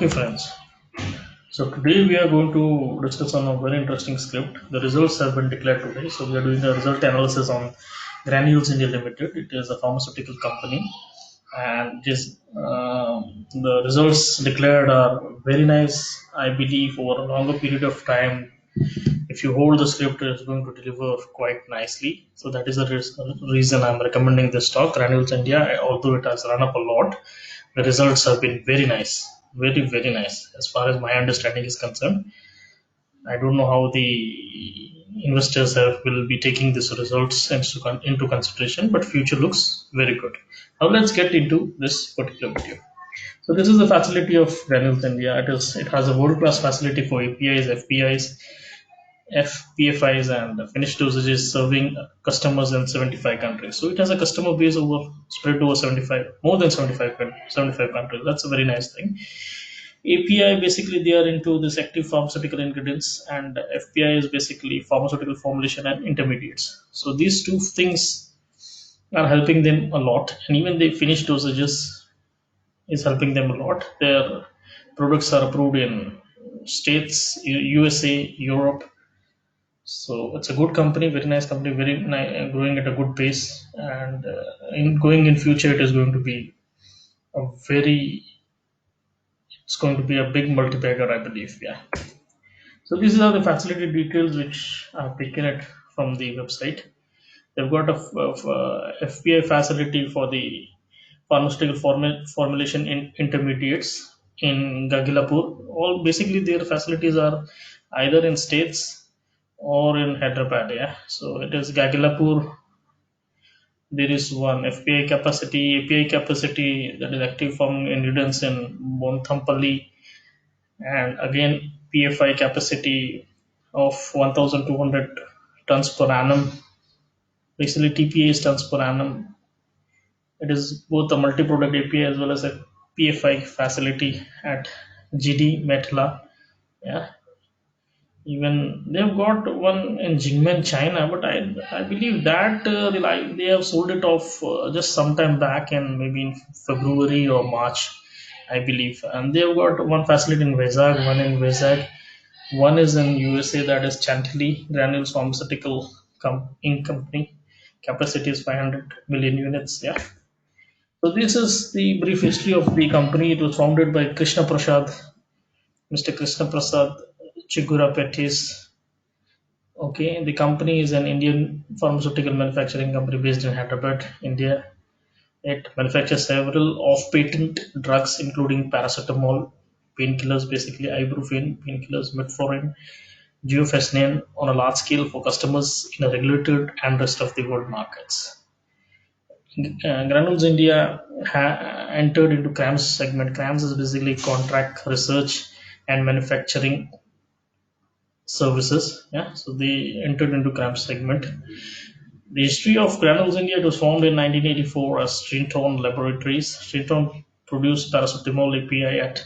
Okay, friends. So today we are going to discuss on a very interesting script. The results have been declared today. So we are doing a result analysis on Granules India Limited. It is a pharmaceutical company, and the results declared are very nice. I believe over a longer period of time, if you hold the script, it's going to deliver quite nicely. So that is the reason I'm recommending this stock, Granules India. Although it has run up a lot, the results have been very nice, very nice as far as my understanding is concerned. I don't know how the investors will be taking these results into consideration, but future looks very good. Now let's get into this particular video. So this is the facility of Granules India. It has a world class facility for APIs, FPIs, FPFIs, and finished dosages, serving customers in 75 countries. So it has a customer base spread over 75, more than 75 countries. That's a very nice thing. API, basically they are into this active pharmaceutical ingredients, and FPI is basically pharmaceutical formulation and intermediates. So these two things are helping them a lot, and even the finished dosages is helping them a lot. Their products are approved in states, USA, Europe. So it's a good company, very nice company, growing at a good pace, and in going in future, it is going to be a very, it's going to be a big multi-bagger, I believe. Yeah. So these are the facility details which I've taken it from the website. They've got FPI facility for the pharmaceutical formulation in intermediates in Gagillapur. All basically their facilities are either in states or in Hyderabad. Yeah, so it is Gagillapur. There is one API capacity, that is active form ingredients in Bonthampally, and again PFI capacity of 1,200 tons per annum. Basically, TPA is tons per annum. It is both a multi-product API as well as a PFI facility at GD Metla. Yeah, even they've got one in Jingmen, China, but I believe that they have sold it off just sometime back, in maybe in February or March, I believe. And they've got one facility in Vizag, one is in USA, that is Chantilly Granules Pharmaceutical Inc. company. Capacity is 500 million units. Yeah. So this is the brief history of the company. It was founded by Krishna Prasad, Mr. Krishna Prasad Chigura Pettis. Okay, the company is an Indian pharmaceutical manufacturing company based in Hyderabad, India. It manufactures several off-patent drugs, including paracetamol, painkillers, basically ibuprofen, painkillers, metformin, geofesnin, on a large scale for customers in a regulated and rest of the world markets. Granules India entered into CRAMS segment. CRAMS is basically contract research and manufacturing services. Yeah, so they entered into CRAMS segment. The history of Granules India, it was formed in 1984 as Strinton Laboratories. Strinton produced paracetamol API at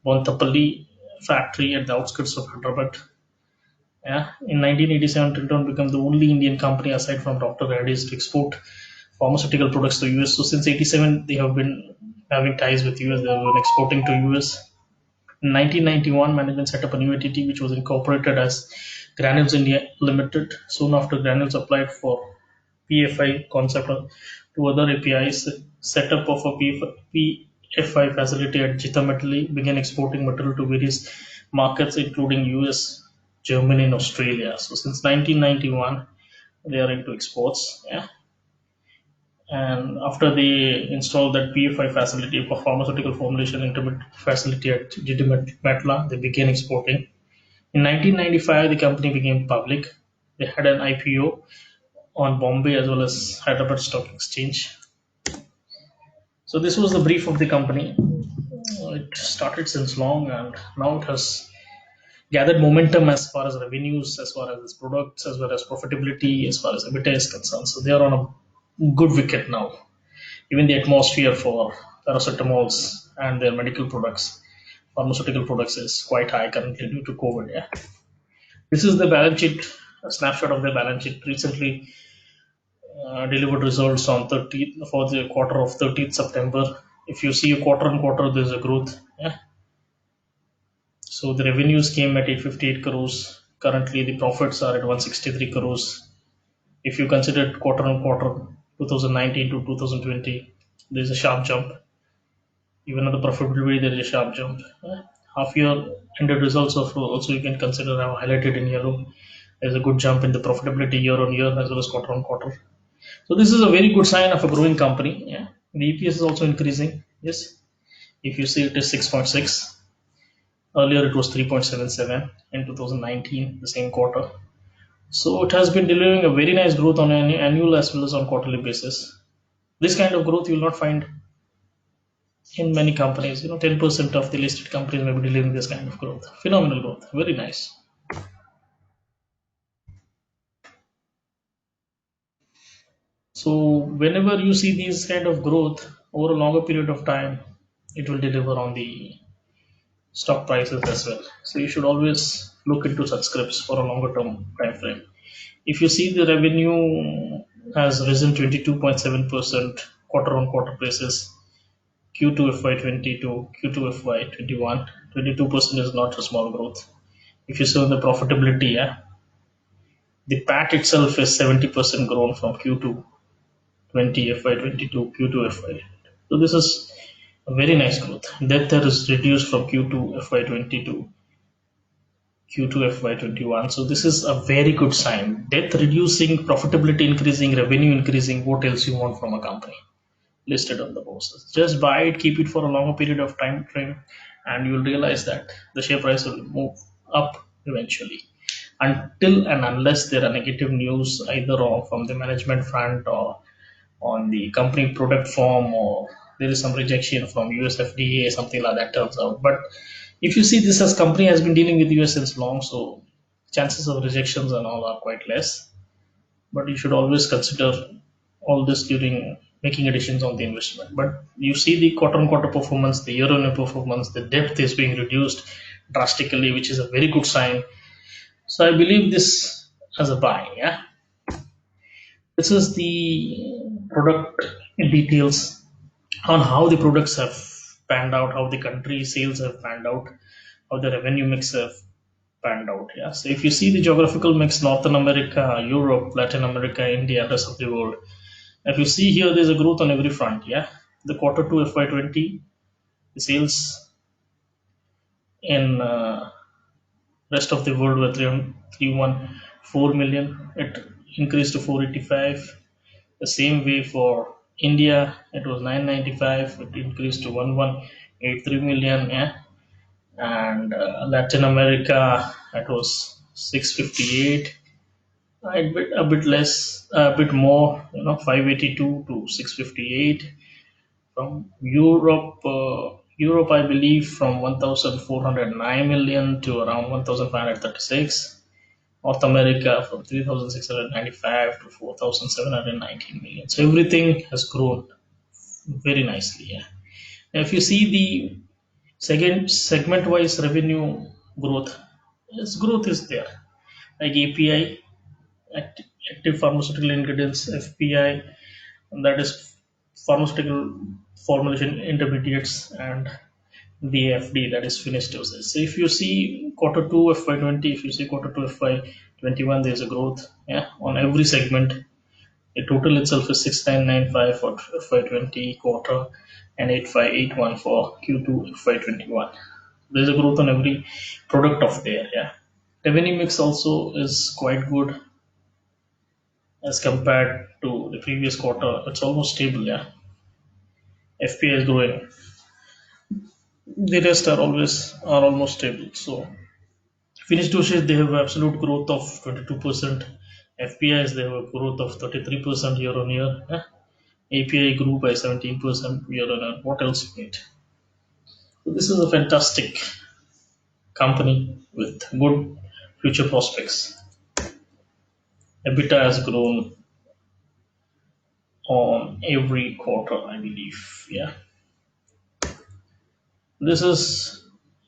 Bontapalli factory at the outskirts of Hyderabad. Yeah, in 1987, Trinton became the only Indian company aside from Dr. Reddy's to export pharmaceutical products to US. So since 87, they have been having ties with US. They have been exporting to US. In 1991, management set up a new entity which was incorporated as Granules India Limited. Soon after, Granules applied for PFI concept to other APIs. Setup of a PFI facility at Jitametally began exporting material to various markets, including US, Germany, and Australia. So since 1991, they are into exports. Yeah. And after they installed that PFI facility for pharmaceutical formulation intermediate facility at Matla, they began exporting. In 1995, the company became public. They had an IPO on Bombay as well as Hyderabad Stock Exchange. So this was the brief of the company. It started since long, and now it has gathered momentum as far as revenues, as far as its products, as well as profitability, as far as EBITDA is concerned. So they are on a good wicket now. Even the atmosphere for paracetamols and their medical products, pharmaceutical products, is quite high currently due to COVID. Yeah. This is the balance sheet, a snapshot of the balance sheet. Recently delivered results on 30th for the quarter of 30th September. If you see a quarter on quarter, there's a growth. Yeah. So the revenues came at 858 crores. Currently, the profits are at 163 crores. If you consider it quarter on quarter, 2019 to 2020, there is a sharp jump. Even on the profitability, there is a sharp jump. Half year ended results of also you can consider have highlighted in yellow. There's a good jump in the profitability year on year as well as quarter on quarter. So this is a very good sign of a growing company. Yeah. The EPS is also increasing. Yes. If you see it is 6.6. Earlier it was 3.77 in 2019, the same quarter. So it has been delivering a very nice growth on an annual as well as on quarterly basis. This kind of growth you will not find in many companies. 10% of the listed companies may be delivering this kind of growth. Phenomenal growth. Very nice. So whenever you see these kind of growth over a longer period of time, it will deliver on the stock prices as well. So you should always look into such scripts for a longer term time frame. If you see the revenue has risen 22.7% quarter on quarter basis, Q2 FY20 to Q2 FY21, 22% is not a small growth. If you see on the profitability, yeah, the PAT itself is 70% grown from Q2 20 FY20 to Q2 FY. So this is a very nice growth. Debt is reduced from Q2 FY20 to Q2 FY21. So this is a very good sign. Debt reducing, profitability increasing, revenue increasing. What else you want from a company listed on the bourses? Just buy it, keep it for a longer period of time frame, and you'll realize that the share price will move up eventually. Until and unless there are negative news either from the management front or on the company product form, or there is some rejection from US FDA, something like that turns out. But if you see this as company has been dealing with US since long, so chances of rejections and all are quite less. But you should always consider all this during making decisions on the investment. But you see the quarter on quarter performance, the year on year performance, the depth is being reduced drastically, which is a very good sign. So I believe this as a buy. Yeah, this is the product details on how the products have panned out, how the country sales have panned out, how the revenue mix have panned out. Yeah. So if you see the geographical mix, North America, Europe, Latin America, India, rest of the world. If you see here, there's a growth on every front. Yeah. The quarter two FY20, the sales in rest of the world were 314 million. It increased to 485. The same way for India, it was 995. It increased to 1183 million. Yeah. And Latin America, it was 658. A bit less, a bit more, 582 to 658. From Europe, Europe, I believe, from 1,409 million to around 1,536. North America from 3,695 to 4,719 million. So everything has grown very nicely. Yeah. If you see the second segment-wise revenue growth, yes, growth is there. Like API, active pharmaceutical ingredients, FPI, and that is pharmaceutical formulation intermediates, and the FD, that is finished doses. So if you see quarter two FY20, if you see quarter two FY21, there's a growth, yeah, on every segment. The total itself is 6995 for FY20 quarter and 8581 for Q2 FY21. There's a growth on every product of there. Yeah, revenue mix also is quite good as compared to the previous quarter. It's almost stable. Yeah, FPI is growing. The rest are almost stable. So finished dosage, they have absolute growth of 22%. FPIs, they have a growth of 33% year on year. Yeah? API grew by 17% year on year. What else you need? So this is a fantastic company with good future prospects. EBITDA has grown on every quarter, I believe. Yeah. This is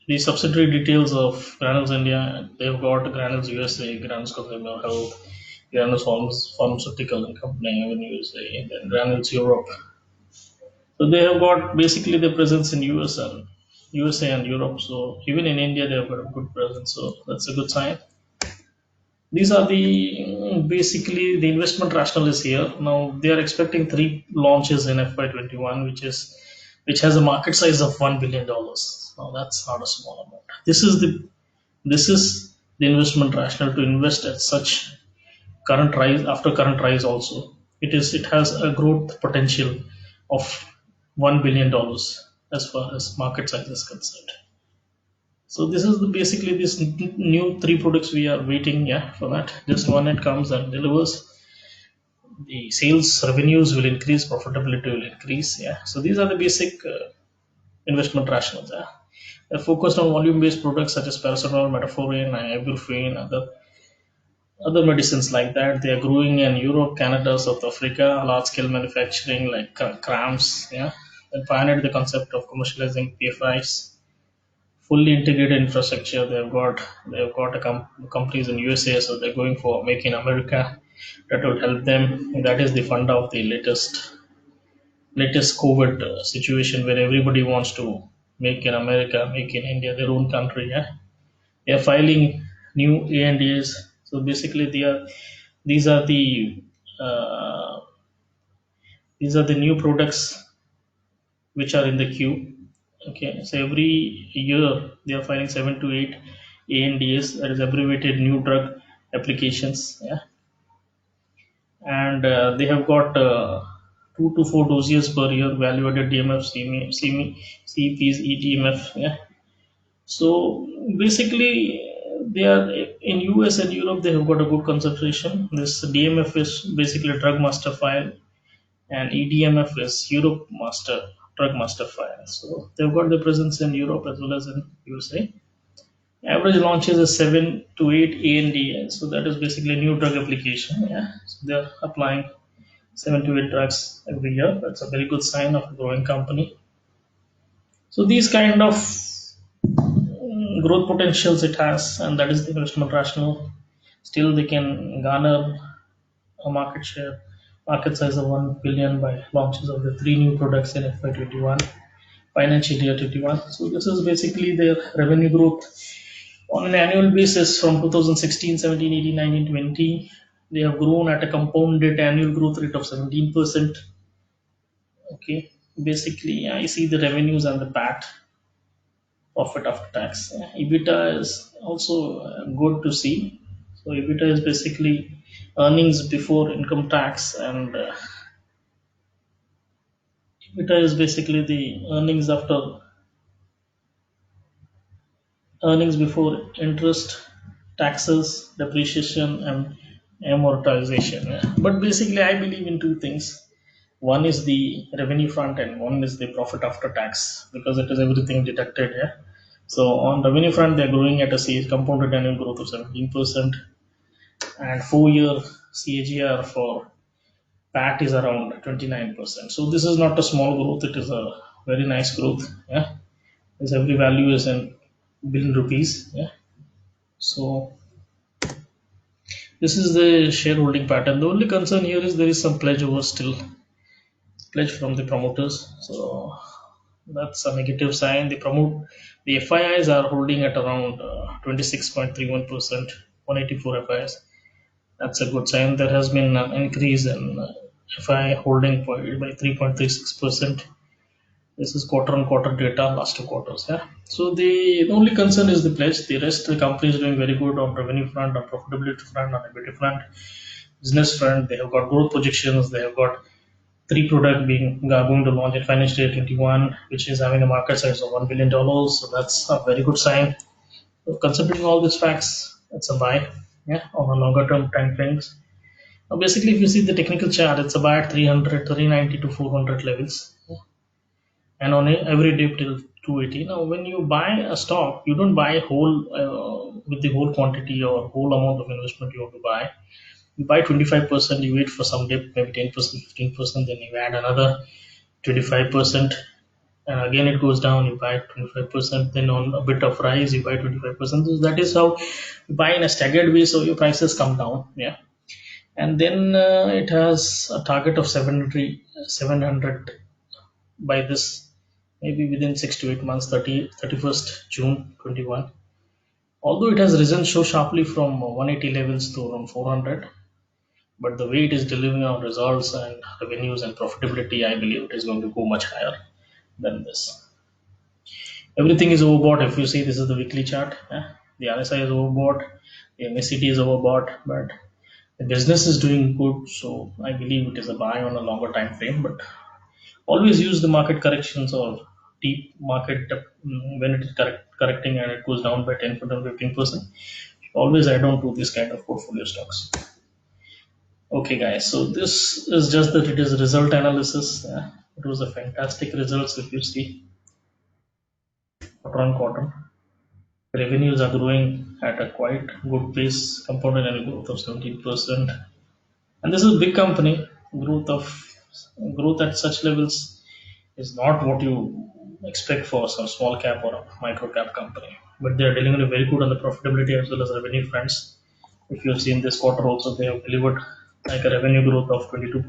the subsidiary details of Granules India. They've got Granules USA, Granules Consumer Health, Granules Pharmaceutical and Company in USA, and then Granules Europe. So they have got basically their presence in US and USA and Europe. So even in India, they have got a good presence. So that's a good sign. These are the basically the investment rationale is here. Now they are expecting three launches in FY21, which has a market size of $1 billion. Now that's not a small amount. This is the investment rationale to invest at such current rise after current rise also. It has a growth potential of $1 billion as far as market size is concerned. So this is basically this new three products we are waiting, yeah, for that. Just when it comes and delivers, the sales revenues will increase, profitability will increase, yeah. So these are the basic investment rationales. Yeah. They're focused on volume-based products such as paracetamol, metformin, ibuprofen, other medicines like that. They are growing in Europe, Canada, South Africa, large-scale manufacturing like CRAMS, yeah. Then pioneered the concept of commercializing PFIs, fully integrated infrastructure. They've got companies in USA, so they're going for Make in America. That would help them. That is the fund of the latest COVID situation where everybody wants to make in America, make in India, their own country. Yeah, they are filing new ANDAs. So basically, these are the uh, these are the new products which are in the queue. Okay, so every year they are filing 7 to 8 ANDAs, that is abbreviated new drug applications. Yeah, and they have got 2 to 4 dossiers per year, value-added DMF, CPs, ETMF. Yeah, so basically they are in US and Europe. They have got a good concentration. This DMF is basically a drug master file, and EDMF is Europe Master Drug Master File. So they've got the presence in Europe as well as in USA. Average launches is 7 to 8 ANDA, so that is basically a new drug application. Yeah, so they're applying 7 to 8 drugs every year. That's a very good sign of a growing company. So these kind of growth potentials it has, and that is the investment rationale. Still, they can garner a market size of 1 billion by launches of the three new products in FY21, financial year 21. So this is basically their revenue growth on an annual basis from 2016, 17, 18, 19, 20. They have grown at a compounded annual growth rate of 17%. Okay, basically, I see the revenues and the PAT, profit after tax. EBITDA is also good to see. So EBITDA is basically earnings before income tax, and EBITDA is basically the earnings before interest, taxes, depreciation, and amortization. Yeah. But basically, I believe in two things. One is the revenue front, and one is the profit after tax, because it is everything deducted. Yeah. So on revenue front, they're growing at a compounded annual growth of 17%, and 4-year CAGR for PAT is around 29%. So this is not a small growth; it is a very nice growth. Yeah, as every value is in billion rupees. Yeah, so this is the shareholding pattern. The only concern here is there is some pledge over still, pledge from the promoters. So that's a negative sign. The FIIs are holding at around 26.31%, 184 FIIs. That's a good sign. There has been an increase in FI holding by 3.36%. This is quarter on quarter data, last 2 quarters. Yeah. So the only concern is the pledge. The rest, the company is doing very good on revenue front, on profitability front, on EBITDA front, business front. They have got growth projections. They have got three product being going to launch in financial year 21, which is having a market size of $1 billion. So that's a very good sign. So considering all these facts, it's a buy. Yeah, on a longer term time frames. Now, basically, if you see the technical chart, it's about 300, 390 to 400 levels, and on every dip till 280. Now, when you buy a stock, you don't buy whole with the whole quantity or whole amount of investment you want to buy. You buy 25%, you wait for some dip, maybe 10%, 15%, then you add another 25%, and again it goes down, you buy 25%, then on a bit of rise, you buy 25%. So that is how you buy in a staggered way, so your prices come down. Yeah. And then it has a target of 700 by this maybe within 6 to 8 months, 31st June 21. Although it has risen so sharply from 180 levels to around 400, but the way it is delivering on results and revenues and profitability, I believe it is going to go much higher than this. Everything is overbought. If you see, this is the weekly chart. The RSI is overbought, the MACD is overbought, but the business is doing good. So I believe it is a buy on a longer time frame. But always use the market corrections or deep market when it is correcting and it goes down by 10 to 15%. Always add on to this kind of portfolio stocks. Okay, guys. So this is just that it is result analysis. It was a fantastic results if you see quarter on quarter. Revenues are growing at a quite good pace, compounded annual growth of 17%. And this is a big company. Growth at such levels is not what you expect for some small cap or a micro cap company. But they are delivering very good on the profitability as well as revenue fronts. If you have seen this quarter also, they have delivered like a revenue growth of 22%,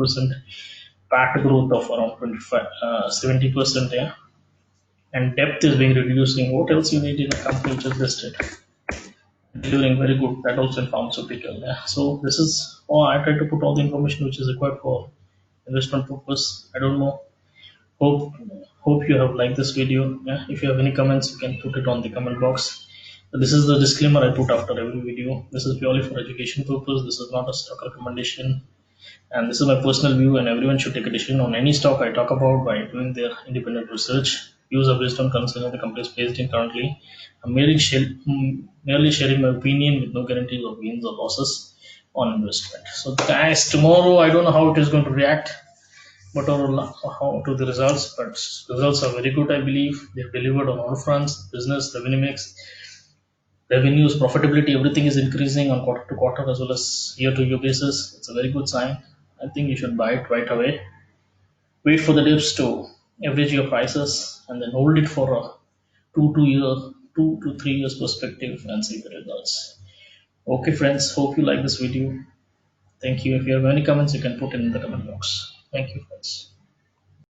PAT growth of around 25, 70%. Yeah, and depth is being reducing. What else you need in a company which is listed? Delivering very good. That also in pharmaceutical. Yeah. So this is. Oh, I try to put all the information which is required for investment purpose. I don't know. Hope hope you have liked this video. Yeah. If you have any comments, you can put it on the comment box. This is the disclaimer I put after every video. This is purely for education purpose. This is not a stock recommendation, and this is my personal view. And everyone should take a decision on any stock I talk about by doing their independent research. Views are based on concerning the company is placed in currently. I'm merely sharing my opinion with no guarantees of gains or losses on investment. So, guys, tomorrow I don't know how it is going to react, but how to the results. But results are very good, I believe. They've delivered on all fronts: business, revenue mix, revenues, profitability. Everything is increasing on quarter to quarter as well as year to year basis. It's a very good sign. I think you should buy it right away. Wait for the dips to average your prices and then hold it for a 2 to 3 years perspective and see the results. Okay, friends, hope you like this video. Thank you. If you have any comments, you can put it in the comment box. Thank you, friends.